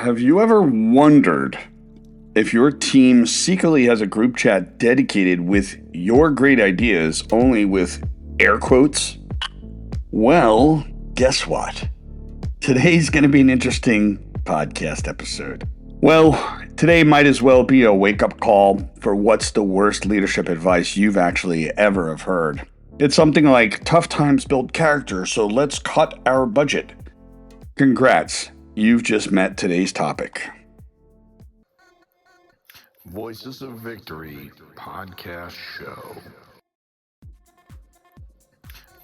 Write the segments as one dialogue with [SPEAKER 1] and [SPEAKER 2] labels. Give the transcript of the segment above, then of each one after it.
[SPEAKER 1] Have you ever wondered if your team secretly has a group chat dedicated with your great ideas, only with air quotes? Well, guess what? Today's going to be an interesting podcast episode. Well, today might as well be a wake-up call for what's the worst leadership advice you've actually ever have heard. It's something like, tough times build character, so let's cut our budget. Congrats, you've just met today's topic.
[SPEAKER 2] Voices of Victory Podcast Show.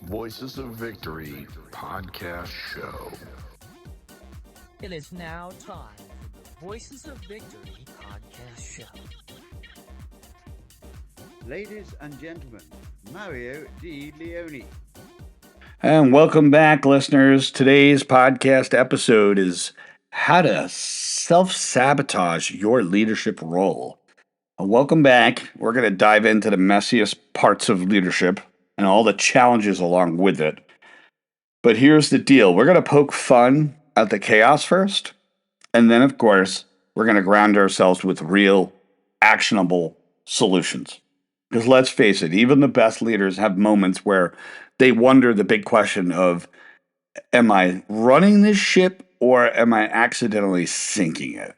[SPEAKER 2] Voices of Victory Podcast Show.
[SPEAKER 3] It is now time for the Voices of Victory Podcast Show.
[SPEAKER 4] Ladies and gentlemen, Mario Di Leone.
[SPEAKER 1] And welcome back, listeners. Today's podcast episode is how to self-sabotage your leadership role. Welcome back. We're going to dive into the messiest parts of leadership and all the challenges along with it. But here's the deal. We're going to poke fun at the chaos first, and then, of course, we're going to ground ourselves with real, actionable solutions. Because let's face it, even the best leaders have moments where they wonder the big question of, am I running this ship or am I accidentally sinking it?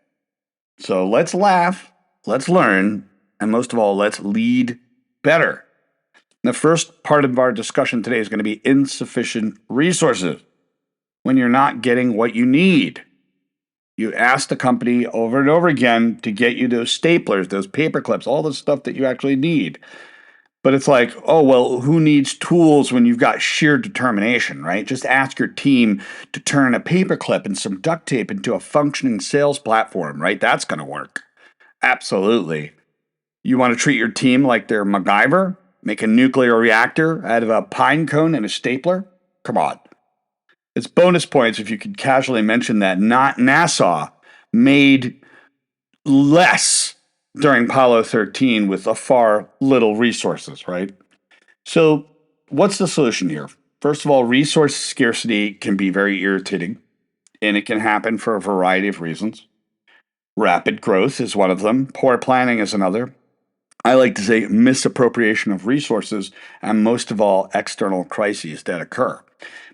[SPEAKER 1] So let's laugh, let's learn, and most of all, let's lead better. The first part of our discussion today is going to be insufficient resources. When you're not getting what you need. You ask the company over and over again to get you those staplers, those paper clips, all the stuff that you actually need. But it's like, oh, well, who needs tools when you've got sheer determination, right? Just ask your team to turn a paperclip and some duct tape into a functioning sales platform, right? That's going to work. Absolutely. You want to treat your team like they're MacGyver? Make a nuclear reactor out of a pine cone and a stapler? Come on. It's bonus points if you could casually mention that not NASA made less during Apollo 13 with a far little resources, right? So what's the solution here? First of all, resource scarcity can be very irritating, and it can happen for a variety of reasons. Rapid growth is one of them. Poor planning is another. I like to say misappropriation of resources, and most of all, external crises that occur.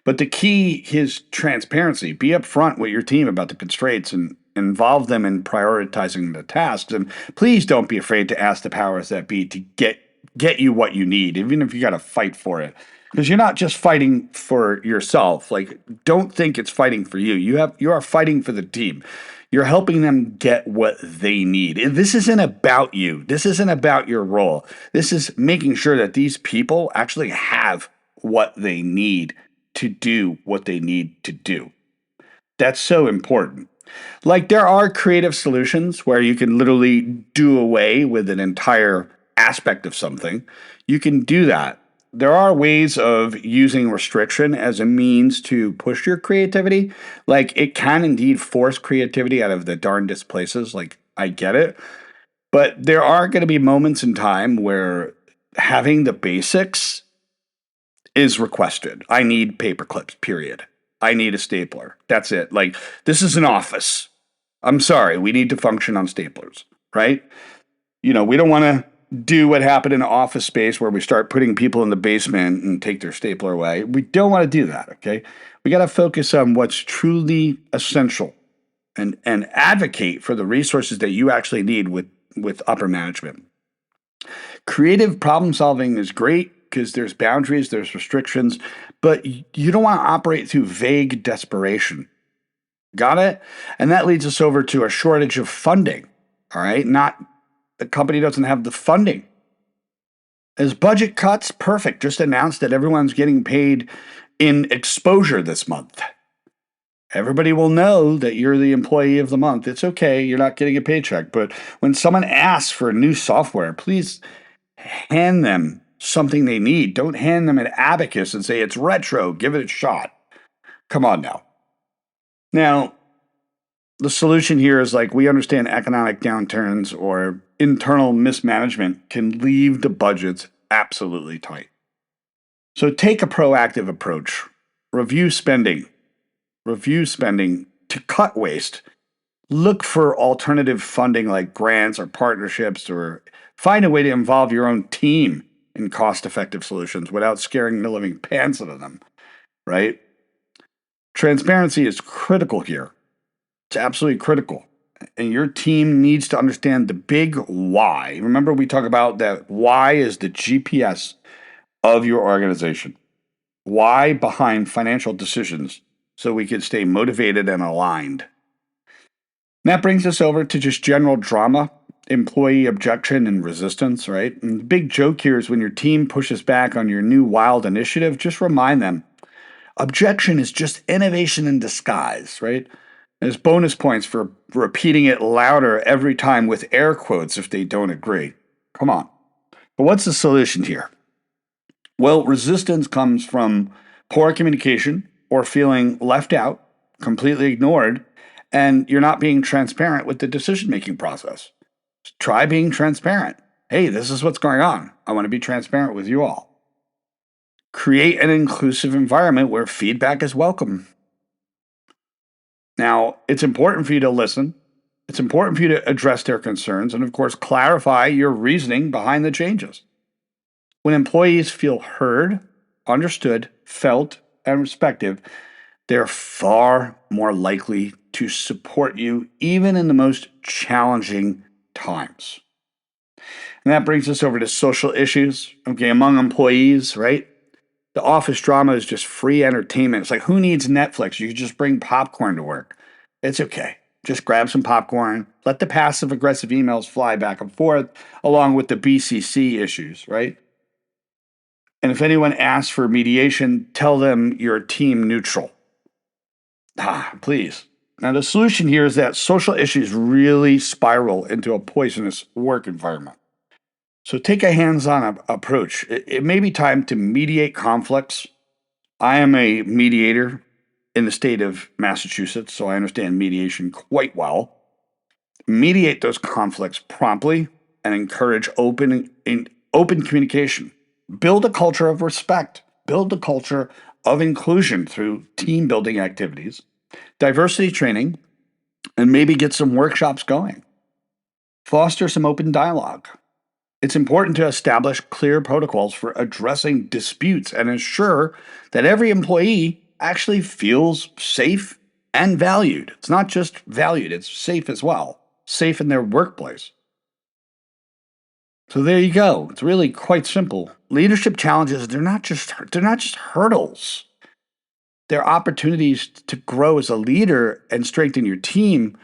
[SPEAKER 1] But the key is transparency. Be upfront with your team about the constraints and involve them in prioritizing the tasks. And please don't be afraid to ask the powers that be to get you what you need, even if you got to fight for it. Because you're not just fighting for yourself. Like, don't think it's fighting for you. You are fighting for the team. You're helping them get what they need. This isn't about you. This isn't about your role. This is making sure that these people actually have what they need to do what they need to do. That's so important. Like, there are creative solutions where you can literally do away with an entire aspect of something. You can do that. There are ways of using restriction as a means to push your creativity. Like, it can indeed force creativity out of the darndest places. Like, I get it. But there are going to be moments in time where having the basics is requested. I need paper clips, period. I need a stapler. That's it. Like, this is an office. I'm sorry, we need to function on staplers, right? We don't want to do what happened in an office space where we start putting people in the basement and take their stapler away. We don't want to do that, okay? We got to focus on what's truly essential and advocate for the resources that you actually need with upper management. Creative problem solving is great because there's boundaries, there's restrictions, but you don't want to operate through vague desperation. Got it? And that leads us over to a shortage of funding, all right? The company doesn't have the funding. As budget cuts, perfect. Just announce that everyone's getting paid in exposure this month. Everybody will know that you're the employee of the month. It's okay, you're not getting a paycheck. But when someone asks for new software, please hand them something they need. Don't hand them an abacus and say, it's retro, give it a shot. Come on now. Now, the solution here is like, we understand economic downturns or internal mismanagement can leave the budgets absolutely tight. So take a proactive approach. Review spending to cut waste Look for alternative funding like grants or partnerships, or find a way to involve your own team in cost effective solutions without scaring the living pants out of them, right? Transparency is critical here. It's absolutely critical. And your team needs to understand the big why. Remember, we talk about that why is the GPS of your organization. Why behind financial decisions so we can stay motivated and aligned. And that brings us over to just general drama, employee objection and resistance, right? And the big joke here is when your team pushes back on your new wild initiative, just remind them objection is just innovation in disguise, right? There's bonus points for repeating it louder every time with air quotes if they don't agree. Come on. But what's the solution here? Well, resistance comes from poor communication or feeling left out, completely ignored, and you're not being transparent with the decision making process. Try being transparent. Hey, this is what's going on. I want to be transparent with you all. Create an inclusive environment where feedback is welcome. Now, it's important for you to listen. It's important for you to address their concerns and, of course, clarify your reasoning behind the changes. When employees feel heard, understood, felt, and respected, they're far more likely to support you even in the most challenging times. And that brings us over to social issues. Okay, among employees, right? The office drama is just free entertainment. It's like, who needs Netflix? You can just bring popcorn to work. It's okay. Just grab some popcorn. Let the passive aggressive emails fly back and forth along with the BCC issues, right? And if anyone asks for mediation, tell them you're team neutral. Please. Now, the solution here is that social issues really spiral into a poisonous work environment. So take a hands-on approach. It may be time to mediate conflicts. I am a mediator in the state of Massachusetts, so I understand mediation quite well. Mediate those conflicts promptly and encourage open communication. Build a culture of respect. Build a culture of inclusion through team building activities, diversity training, and maybe get some workshops going. Foster some open dialogue. It's important to establish clear protocols for addressing disputes and ensure that every employee actually feels safe and valued. It's not just valued, it's safe as well, safe in their workplace. So there you go. It's really quite simple. Leadership challenges, they're not just hurdles. They're opportunities to grow as a leader and strengthen your team,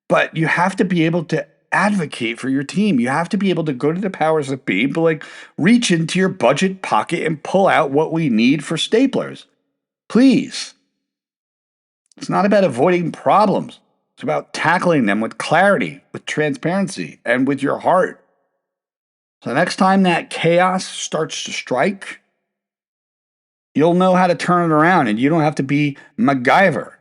[SPEAKER 1] but you have to be able to advocate for your team. You have to be able to go to the powers that be, but like reach into your budget pocket and pull out what we need for staplers. Please. It's not about avoiding problems. It's about tackling them with clarity, with transparency, and with your heart. So next time that chaos starts to strike, you'll know how to turn it around and you don't have to be MacGyver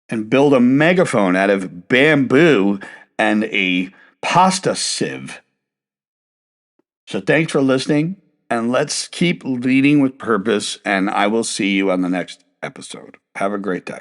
[SPEAKER 1] and build a megaphone out of bamboo and a pasta sieve. So thanks for listening, and let's keep leading with purpose, and I will see you on the next episode. Have a great day.